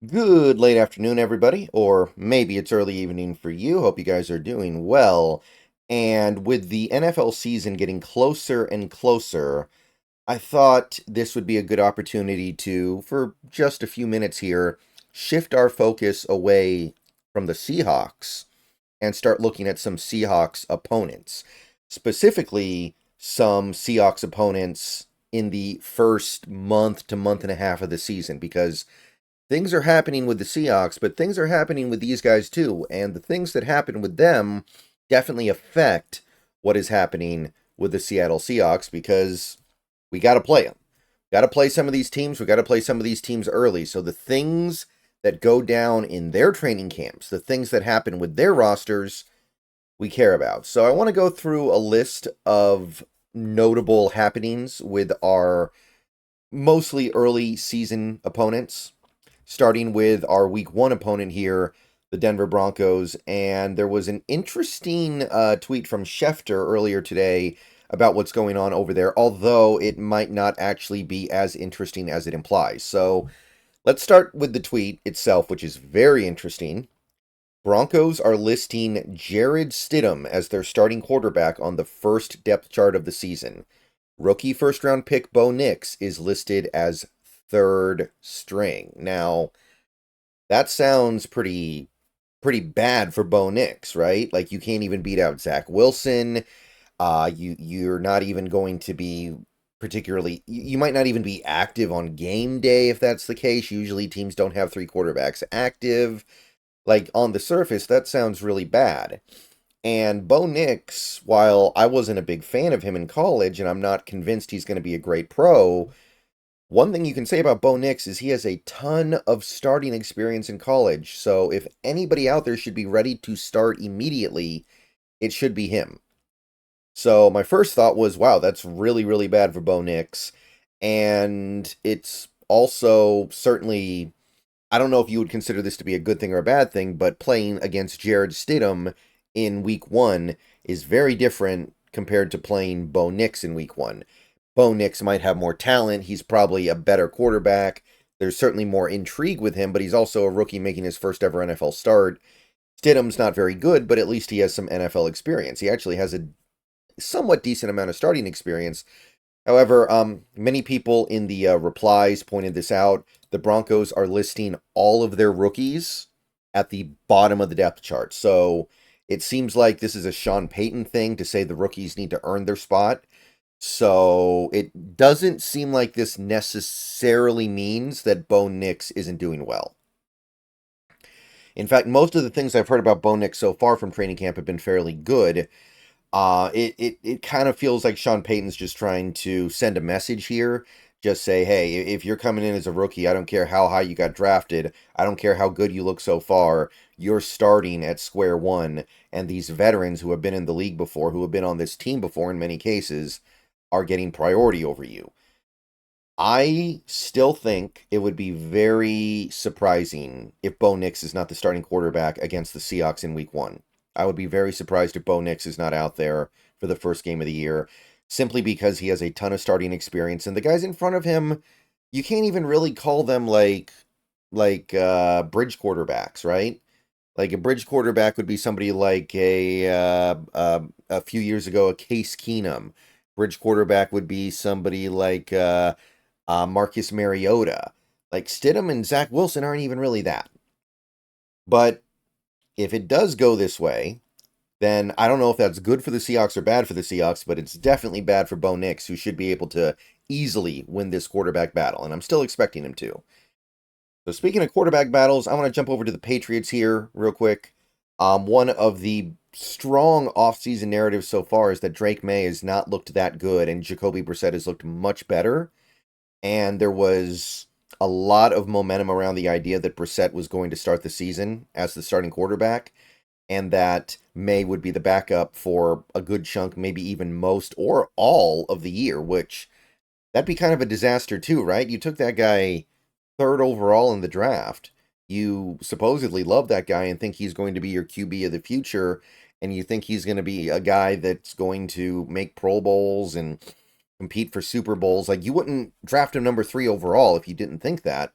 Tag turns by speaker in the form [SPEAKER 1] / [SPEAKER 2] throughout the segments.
[SPEAKER 1] Good late afternoon, everybody, or maybe it's early evening for you. Hope you guys are doing well. And with the NFL season getting closer and closer, I thought this would be a good opportunity to, for just a few minutes here, shift our focus away from the Seahawks and start looking at some Seahawks opponents. Specifically, some Seahawks opponents in the first month to month and a half of the season, because things are happening with the Seahawks, but things are happening with these guys too. And the things that happen with them definitely affect what is happening with the Seattle Seahawks because we got to play them. Got to play some of these teams. We got to play some of these teams early. So the things that go down in their training camps, the things that happen with their rosters, we care about. So I want to go through a list of notable happenings with our mostly early season opponents, starting with our week one opponent here, the Denver Broncos. And there was an interesting tweet from Schefter earlier today about what's going on over there, although it might not actually be as interesting as it implies. So let's start with the tweet itself, which is very interesting. Broncos are listing Jared Stidham as their starting quarterback on the first depth chart of the season. Rookie first round pick Bo Nix is listed as third string. Now, that sounds pretty bad for Bo Nix, right? Like you can't even beat out Zach Wilson. You're not even going to be particularly. You might not even be active on game day if that's the case. Usually teams don't have three quarterbacks active. Like on the surface, that sounds really bad. And Bo Nix, while I wasn't a big fan of him in college, and I'm not convinced he's going to be a great pro, one thing you can say about Bo Nix is he has a ton of starting experience in college. So if anybody out there should be ready to start immediately, it should be him. So my first thought was, wow, that's really, really bad for Bo Nix. And it's also certainly, I don't know if you would consider this to be a good thing or a bad thing, but playing against Jared Stidham in week one is very different compared to playing Bo Nix in week one. Bo Nix might have more talent. He's probably a better quarterback. There's certainly more intrigue with him, but he's also a rookie making his first ever NFL start. Stidham's not very good, but at least he has some NFL experience. He actually has a somewhat decent amount of starting experience. However, many people in the replies pointed this out. The Broncos are listing all of their rookies at the bottom of the depth chart. So it seems like this is a Sean Payton thing to say the rookies need to earn their spot. So it doesn't seem like this necessarily means that Bo Nix isn't doing well. In fact, most of the things I've heard about Bo Nix so far from training camp have been fairly good. It kind of feels like Sean Payton's just trying to send a message here. Just say, hey, if you're coming in as a rookie, I don't care how high you got drafted. I don't care how good you look so far. You're starting at square one. And these veterans who have been in the league before, who have been on this team before in many cases, are getting priority over you. I still think it would be very surprising if Bo Nix is not the starting quarterback against the Seahawks in week one. I would be very surprised if Bo Nix is not out there for the first game of the year, simply because he has a ton of starting experience. And the guys in front of him, you can't even really call them like bridge quarterbacks, right? Like a bridge quarterback would be somebody like a few years ago, a Case Keenum. Bridge quarterback would be somebody like Marcus Mariota. Like Stidham and Zach Wilson aren't even really that. But if it does go this way, then I don't know if that's good for the Seahawks or bad for the Seahawks, but it's definitely bad for Bo Nix, who should be able to easily win this quarterback battle, and I'm still expecting him to. So speaking of quarterback battles, I want to jump over to the Patriots here real quick. One of the strong offseason narratives so far is that Drake May has not looked that good, and Jacoby Brissett has looked much better. And there was a lot of momentum around the idea that Brissett was going to start the season as the starting quarterback, and that May would be the backup for a good chunk, maybe even most or all of the year, which that'd be kind of a disaster too, right? You took that guy third overall in the draft. You supposedly love that guy and think he's going to be your QB of the future, and you think he's going to be a guy that's going to make Pro Bowls and compete for Super Bowls. Like, you wouldn't draft him number 3 overall if you didn't think that.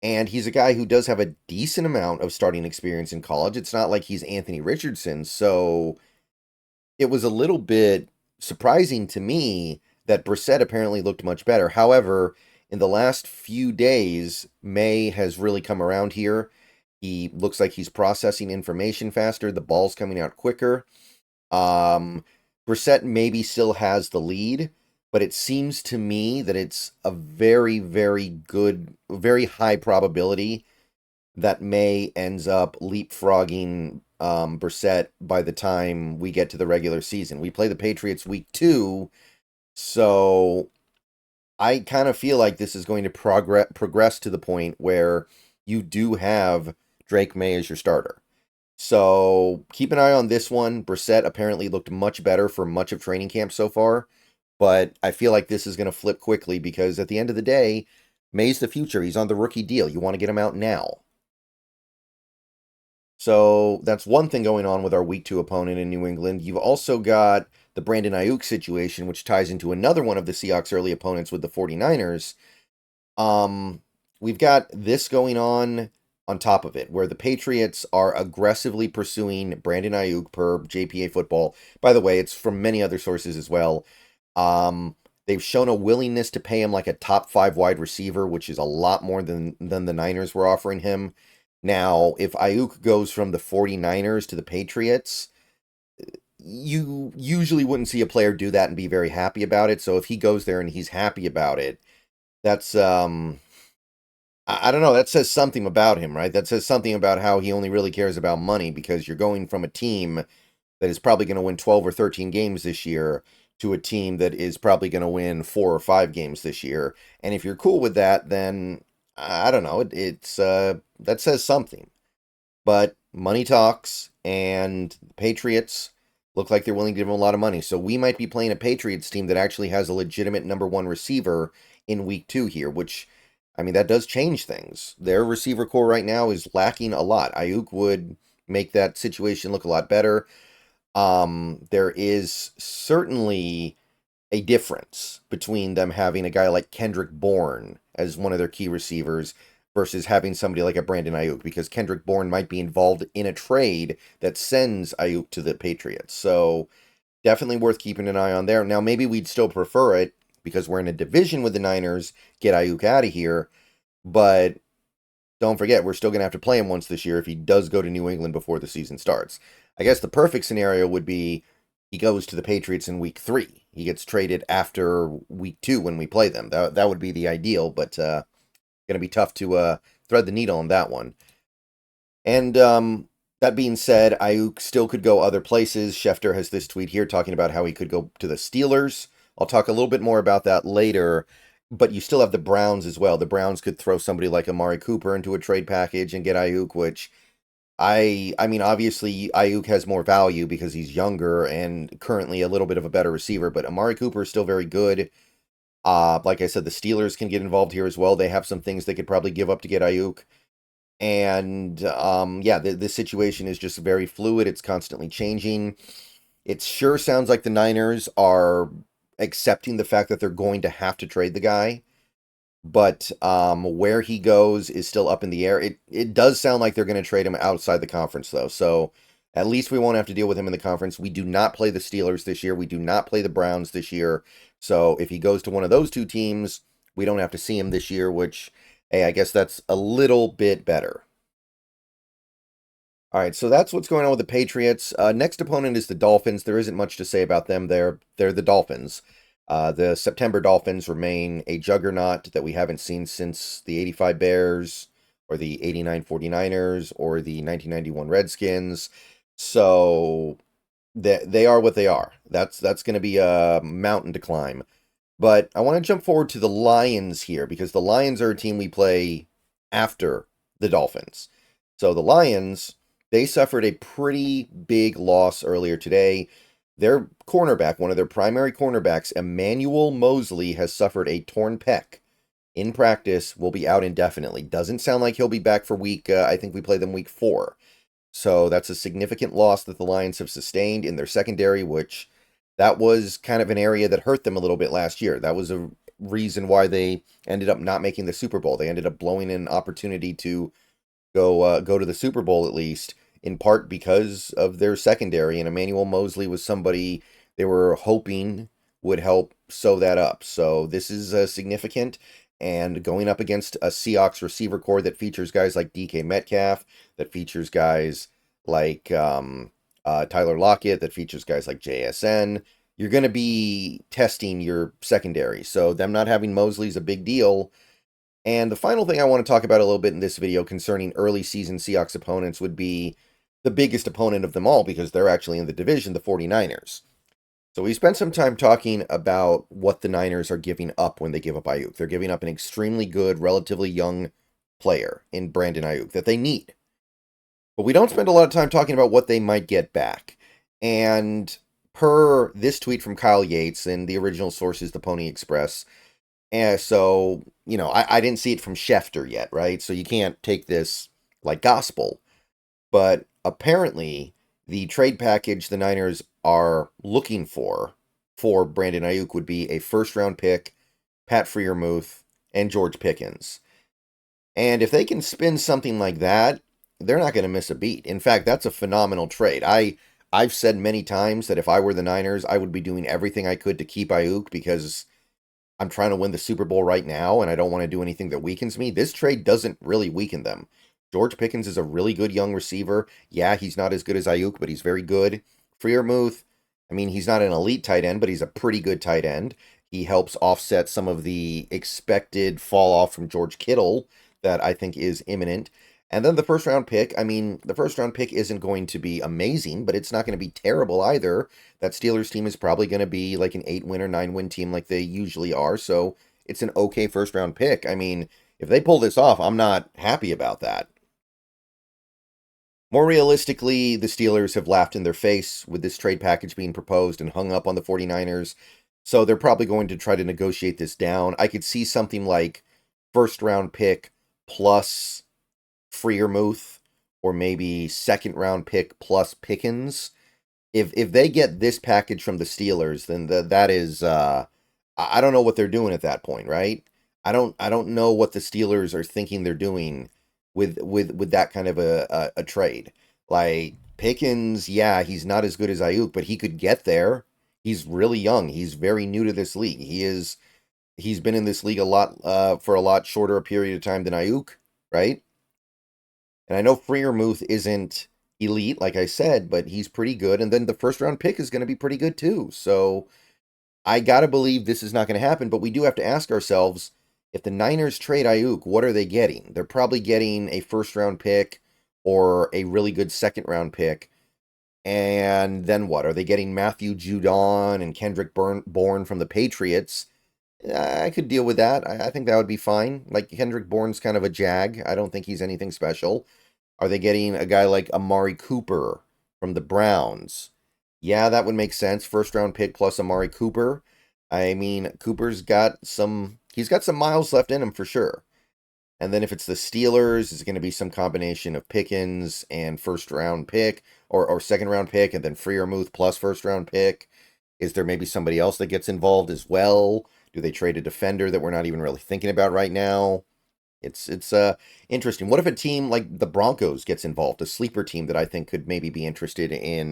[SPEAKER 1] And he's a guy who does have a decent amount of starting experience in college. It's not like he's Anthony Richardson. So it was a little bit surprising to me that Brissett apparently looked much better. However, in the last few days, May has really come around here. He looks like he's processing information faster. The ball's coming out quicker. Um, Brissett maybe still has the lead, but it seems to me that it's a very, very good, very high probability that May ends up leapfrogging Brissett by the time we get to the regular season. We play the Patriots week 2, so I kind of feel like this is going to progress to the point where you do have Drake May as your starter. So keep an eye on this one. Brissett apparently looked much better for much of training camp so far, but I feel like this is going to flip quickly because at the end of the day, May's the future. He's on the rookie deal. You want to get him out now. So that's one thing going on with our week 2 opponent in New England. You've also got the Brandon Ayuk situation, which ties into another one of the Seahawks' early opponents with the 49ers. We've got this going on top of it, where the Patriots are aggressively pursuing Brandon Ayuk per JPA Football. By the way, it's from many other sources as well. They've shown a willingness to pay him like a top 5 wide receiver, which is a lot more than the Niners were offering him. Now, if Ayuk goes from the 49ers to the Patriots, you usually wouldn't see a player do that and be very happy about it. So if he goes there and he's happy about it, that's I don't know, that says something about him, right? That says something about how he only really cares about money, because you're going from a team that is probably going to win 12 or 13 games this year to a team that is probably going to win 4 or 5 games this year. And if you're cool with that, then I don't know, it's that says something. But money talks, and the Patriots look like they're willing to give him a lot of money. So we might be playing a Patriots team that actually has a legitimate number 1 receiver in week 2 here, which, I mean, that does change things. Their receiver core right now is lacking a lot. Ayuk would make that situation look a lot better. There is certainly a difference between them having a guy like Kendrick Bourne as one of their key receivers versus having somebody like a Brandon Ayuk, because Kendrick Bourne might be involved in a trade that sends Ayuk to the Patriots. So definitely worth keeping an eye on there. Now, maybe we'd still prefer it because we're in a division with the Niners, get Ayuk out of here, but don't forget, we're still going to have to play him once this year if he does go to New England before the season starts. I guess the perfect scenario would be he goes to the Patriots in week 3. He gets traded after week 2 when we play them. That would be the ideal, but going to be tough to thread the needle on that one. And that being said, Ayuk still could go other places. Schefter has this tweet here talking about how he could go to the Steelers. I'll talk a little bit more about that later, but you still have the Browns as well. The Browns could throw somebody like Amari Cooper into a trade package and get Ayuk, which I mean, obviously Ayuk has more value because he's younger and currently a little bit of a better receiver, but Amari Cooper is still very good. Like I said, the Steelers can get involved here as well. They have some things they could probably give up to get Ayuk. And yeah, this situation is just very fluid. It's constantly changing. It sure sounds like the Niners are accepting the fact that they're going to have to trade the guy. But where he goes is still up in the air. It does sound like they're going to trade him outside the conference, though. So at least we won't have to deal with him in the conference. We do not play the Steelers this year. We do not play the Browns this year. So if he goes to one of those 2 teams, we don't have to see him this year, which, hey, I guess that's a little bit better. All right, so that's what's going on with the Patriots. Next opponent is the Dolphins. There isn't much to say about them. They're the Dolphins. The September Dolphins remain a juggernaut that we haven't seen since the 85 Bears or the 89 49ers or the 1991 Redskins. So they are what they are. That's going to be a mountain to climb. But I want to jump forward to the Lions here, because the Lions are a team we play after the Dolphins. So the Lions, they suffered a pretty big loss earlier today. Their cornerback, one of their primary cornerbacks, Emmanuel Mosley, has suffered a torn pec in practice, will be out indefinitely. Doesn't sound like he'll be back for I think we play them week 4. So that's a significant loss that the Lions have sustained in their secondary, which that was kind of an area that hurt them a little bit last year. That was reason why they ended up not making the Super Bowl. They ended up blowing an opportunity to go to the Super Bowl at least, in part because of their secondary. And Emmanuel Moseley was somebody they were hoping would help sew that up. So this is significant. And going up against a Seahawks receiver core that features guys like DK Metcalf, that features guys like Tyler Lockett, that features guys like JSN, you're going to be testing your secondary. So them not having Moseley is a big deal. And the final thing I want to talk about a little bit in this video concerning early season Seahawks opponents would be the biggest opponent of them all, because they're actually in the division, the 49ers. So we spent some time talking about what the Niners are giving up when they give up Ayuk. They're giving up an extremely good, relatively young player in Brandon Ayuk that they need. But we don't spend a lot of time talking about what they might get back. And per this tweet from Kyle Yates, and the original source is the Pony Express, and so, I didn't see it from Schefter yet, right? So you can't take this like gospel. But apparently, the trade package the Niners are looking for Brandon Ayuk would be a first-round pick, Pat Freiermuth, and George Pickens. And if they can spin something like that, they're not going to miss a beat. In fact, that's a phenomenal trade. I've said many times that if I were the Niners, I would be doing everything I could to keep Ayuk, because I'm trying to win the Super Bowl right now, and I don't want to do anything that weakens me. This trade doesn't really weaken them. George Pickens is a really good young receiver. Yeah, he's not as good as Ayuk, but he's very good. Freiermuth, he's not an elite tight end, but he's a pretty good tight end. He helps offset some of the expected fall off from George Kittle that I think is imminent. And then the first round pick, the first round pick isn't going to be amazing, but it's not going to be terrible either. That Steelers team is probably going to be like an 8-win or 9-win team like they usually are, so it's an okay first round pick. If they pull this off, I'm not happy about that. More realistically, the Steelers have laughed in their face with this trade package being proposed and hung up on the 49ers, so they're probably going to try to negotiate this down. I could see something like first round pick plus Freiermuth, or maybe second round pick plus Pickens. If they get this package from the Steelers, then that is I don't know what they're doing at that point, right? I don't know what the Steelers are thinking they're doing with that kind of a trade. Like Pickens, yeah, he's not as good as Ayuk, but he could get there. He's really young. He's very new to this league. He's been in this league a lot for a lot shorter a period of time than Ayuk, right? And I know Freiermuth isn't elite, like I said, but he's pretty good. And then the first round pick is going to be pretty good too. So I got to believe this is not going to happen, but we do have to ask ourselves, if the Niners trade Ayuk, what are they getting? They're probably getting a first round pick or a really good second round pick. And then what? Are they getting Matthew Judon and Kendrick Bourne from the Patriots? I could deal with that. I think that would be fine. Like, Kendrick Bourne's kind of a jag. I don't think he's anything special. Are they getting a guy like Amari Cooper from the Browns? Yeah, that would make sense. First round pick plus Amari Cooper. Cooper's got he's got some miles left in him for sure. And then if it's the Steelers, it's going to be some combination of Pickens and first round pick, or second round pick, and then Freiermuth plus first round pick. Is there maybe somebody else that gets involved as well? Do they trade a defender that we're not even really thinking about right now? It's interesting. What if a team like the Broncos gets involved, a sleeper team that I think could maybe be interested in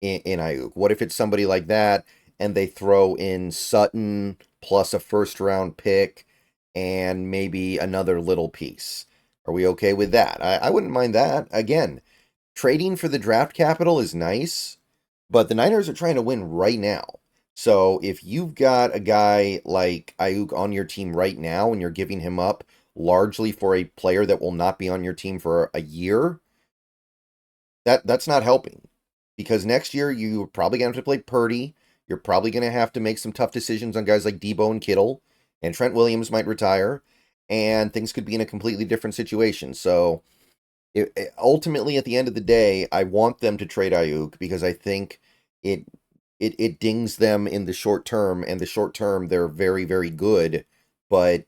[SPEAKER 1] Ayuk? What if it's somebody like that and they throw in Sutton plus a first round pick and maybe another little piece? Are we okay with that? I wouldn't mind that. Again, trading for the draft capital is nice, but the Niners are trying to win right now. So if you've got a guy like Ayuk on your team right now and you're giving him up largely for a player that will not be on your team for a year, that's not helping. Because next year you're probably going to have to play Purdy. You're probably going to have to make some tough decisions on guys like Debo and Kittle. And Trent Williams might retire. And things could be in a completely different situation. So ultimately, at the end of the day, I want them to trade Ayuk because I think it dings them in the short term, and the short term they're very, very good, but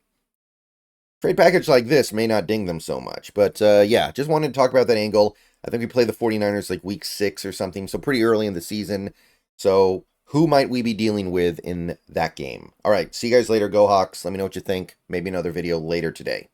[SPEAKER 1] trade package like this may not ding them so much. But yeah, just wanted to talk about that angle. I think we play the 49ers like week 6 or something, so pretty early in the season. So who might we be dealing with in that game? All right, see you guys later. Go Hawks. Let me know what you think. Maybe another video later today.